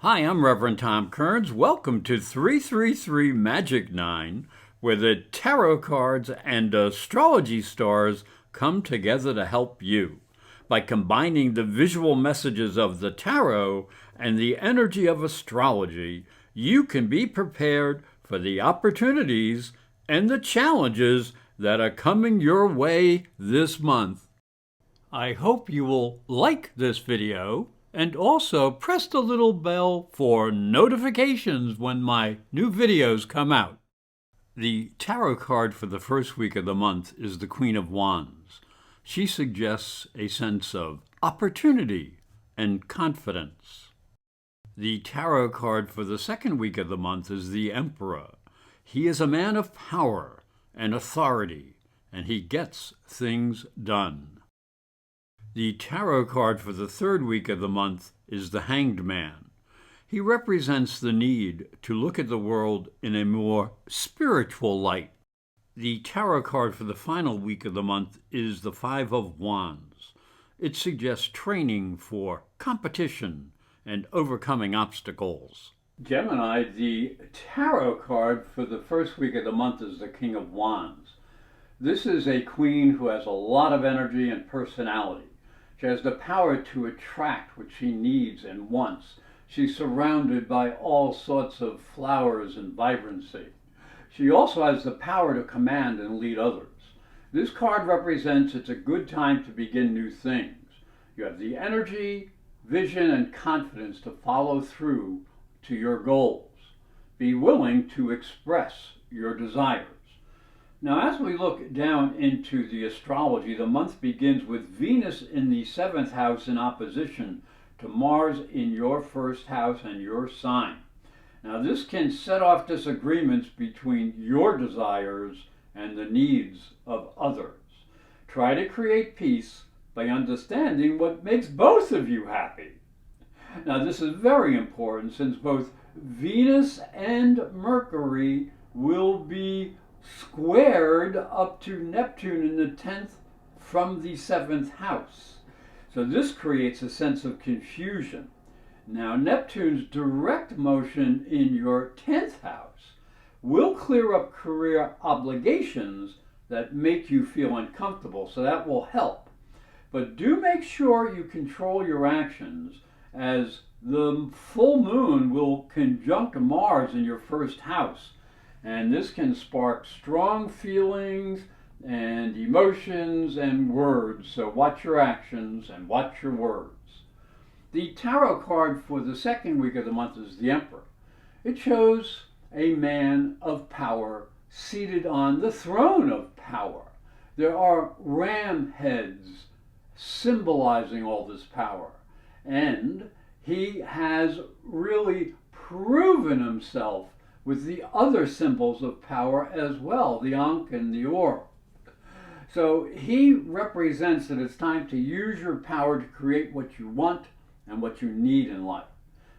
Hi, I'm Reverend Tom Kearns. Welcome to 333 Magic 9, where the tarot cards and astrology stars come together to help you. By combining the visual messages of the tarot and the energy of astrology, you can be prepared for the opportunities and the challenges that are coming your way this month. I hope you will like this video and also press the little bell for notifications when my new videos come out. The tarot card for the first week of the month is the Queen of Wands. She suggests a sense of opportunity and confidence. The tarot card for the second week of the month is the Emperor. He is a man of power and authority, and he gets things done. The tarot card for the third week of the month is the Hanged Man. He represents the need to look at the world in a more spiritual light. The tarot card for the final week of the month is the Five of Wands. It suggests training for competition and overcoming obstacles. Gemini, the tarot card for the first week of the month is the King of Wands. This is a queen who has a lot of energy and personality. She has the power to attract what she needs and wants. She's surrounded by all sorts of flowers and vibrancy. She also has the power to command and lead others. This card represents it's a good time to begin new things. You have the energy, vision, and confidence to follow through to your goals. Be willing to express your desires. Now, as we look down into the astrology, the month begins with Venus in the 7th house in opposition to Mars in your first house and your sign. Now, this can set off disagreements between your desires and the needs of others. Try to create peace by understanding what makes both of you happy. Now, this is very important since both Venus and Mercury will be squared up to Neptune in the 10th from the 7th house. So this creates a sense of confusion. Now, Neptune's direct motion in your 10th house will clear up career obligations that make you feel uncomfortable, so that will help. But do make sure you control your actions, as the full moon will conjunct Mars in your first house. And this can spark strong feelings and emotions and words. So watch your actions and watch your words. The tarot card for the second week of the month is the Emperor. It shows a man of power seated on the throne of power. There are ram heads symbolizing all this power. And he has really proven himself with the other symbols of power as well, the Ankh and the Or. So he represents that it's time to use your power to create what you want and what you need in life.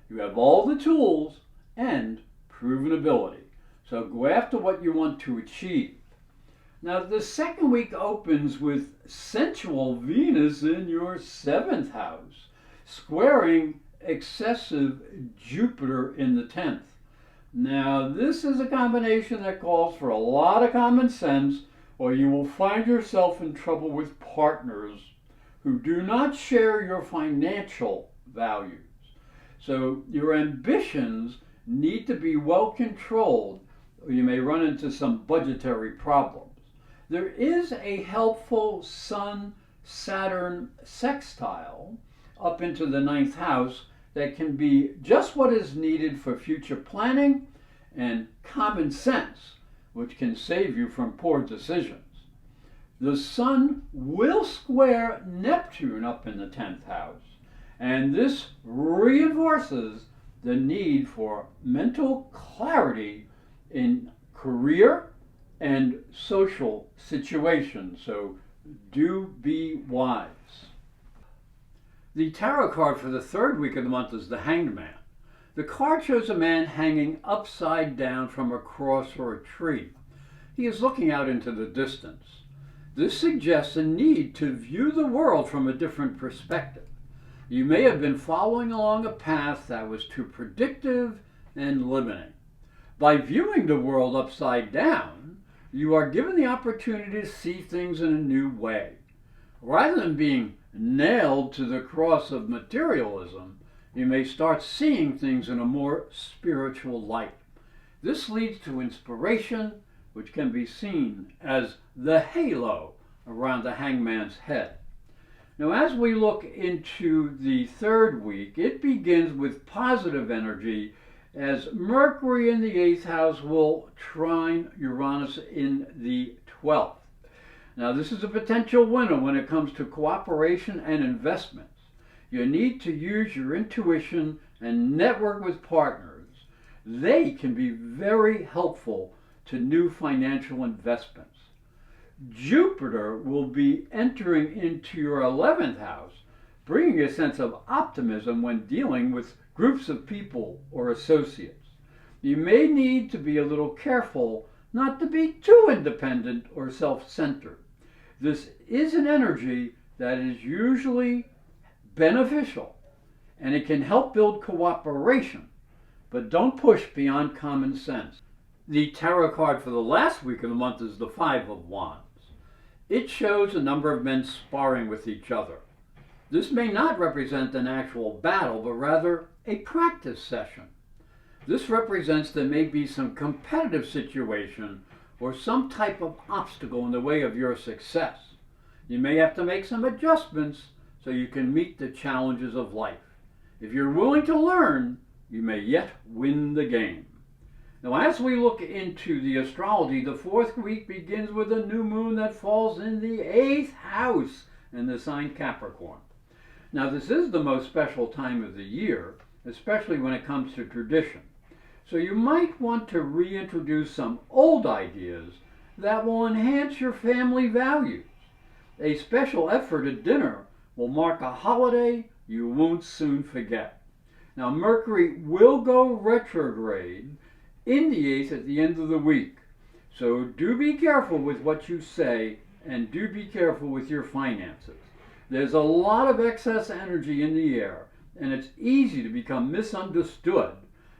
You have all the tools and proven ability. So go after what you want to achieve. Now, the second week opens with sensual Venus in your 7th house, squaring excessive Jupiter in the 10th. Now, this is a combination that calls for a lot of common sense, or you will find yourself in trouble with partners who do not share your financial values. So your ambitions need to be well controlled, or you may run into some budgetary problems. There is a helpful Sun-Saturn sextile up into the 9th house that can be just what is needed for future planning and common sense, which can save you from poor decisions. The Sun will square Neptune up in the 10th house, and this reinforces the need for mental clarity in career and social situations. So do be wise. The tarot card for the third week of the month is the Hanged Man. The card shows a man hanging upside down from a cross or a tree. He is looking out into the distance. This suggests a need to view the world from a different perspective. You may have been following along a path that was too predictive and limiting. By viewing the world upside down, you are given the opportunity to see things in a new way. Rather than being nailed to the cross of materialism, you may start seeing things in a more spiritual light. This leads to inspiration, which can be seen as the halo around the hangman's head. Now, as we look into the third week, it begins with positive energy as Mercury in the 8th house will trine Uranus in the 12th. Now, this is a potential winner when it comes to cooperation and investments. You need to use your intuition and network with partners. They can be very helpful to new financial investments. Jupiter will be entering into your 11th house, bringing a sense of optimism when dealing with groups of people or associates. You may need to be a little careful not to be too independent or self-centered. This is an energy that is usually beneficial, and it can help build cooperation, but don't push beyond common sense. The tarot card for the last week of the month is the Five of Wands. It shows a number of men sparring with each other. This may not represent an actual battle, but rather a practice session. This represents there may be some competitive situation or some type of obstacle in the way of your success. You may have to make some adjustments so you can meet the challenges of life. If you're willing to learn, you may yet win the game. Now, as we look into the astrology, the fourth week begins with a new moon that falls in the 8th house in the sign Capricorn. Now, this is the most special time of the year, especially when it comes to tradition. So you might want to reintroduce some old ideas that will enhance your family values. A special effort at dinner will mark a holiday you won't soon forget. Now, Mercury will go retrograde in the 8th at the end of the week. So do be careful with what you say and do be careful with your finances. There's a lot of excess energy in the air and it's easy to become misunderstood,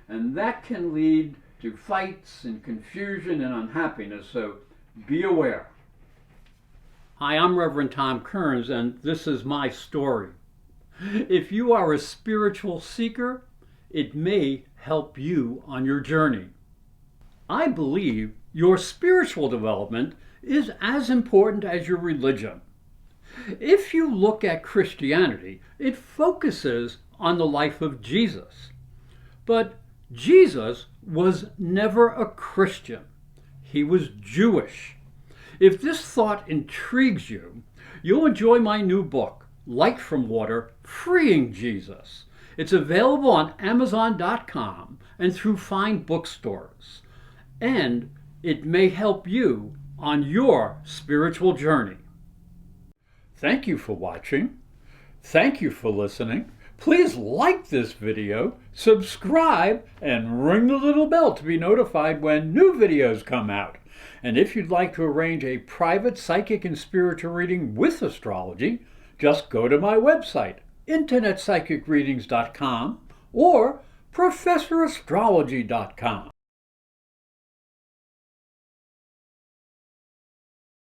and that can lead to fights and confusion and unhappiness, so be aware. Hi, I'm Reverend Tom Kearns, and this is my story. If you are a spiritual seeker, it may help you on your journey. I believe your spiritual development is as important as your religion. If you look at Christianity, it focuses on the life of Jesus. But Jesus was never a Christian. He was Jewish. If this thought intrigues you, you'll enjoy my new book, Light from Water, Freeing Jesus. It's available on Amazon.com and through fine bookstores. And it may help you on your spiritual journey. Thank you for watching. Thank you for listening. Please like this video, subscribe, and ring the little bell to be notified when new videos come out. And if you'd like to arrange a private psychic and spiritual reading with astrology, just go to my website, internetpsychicreadings.com or professorastrology.com.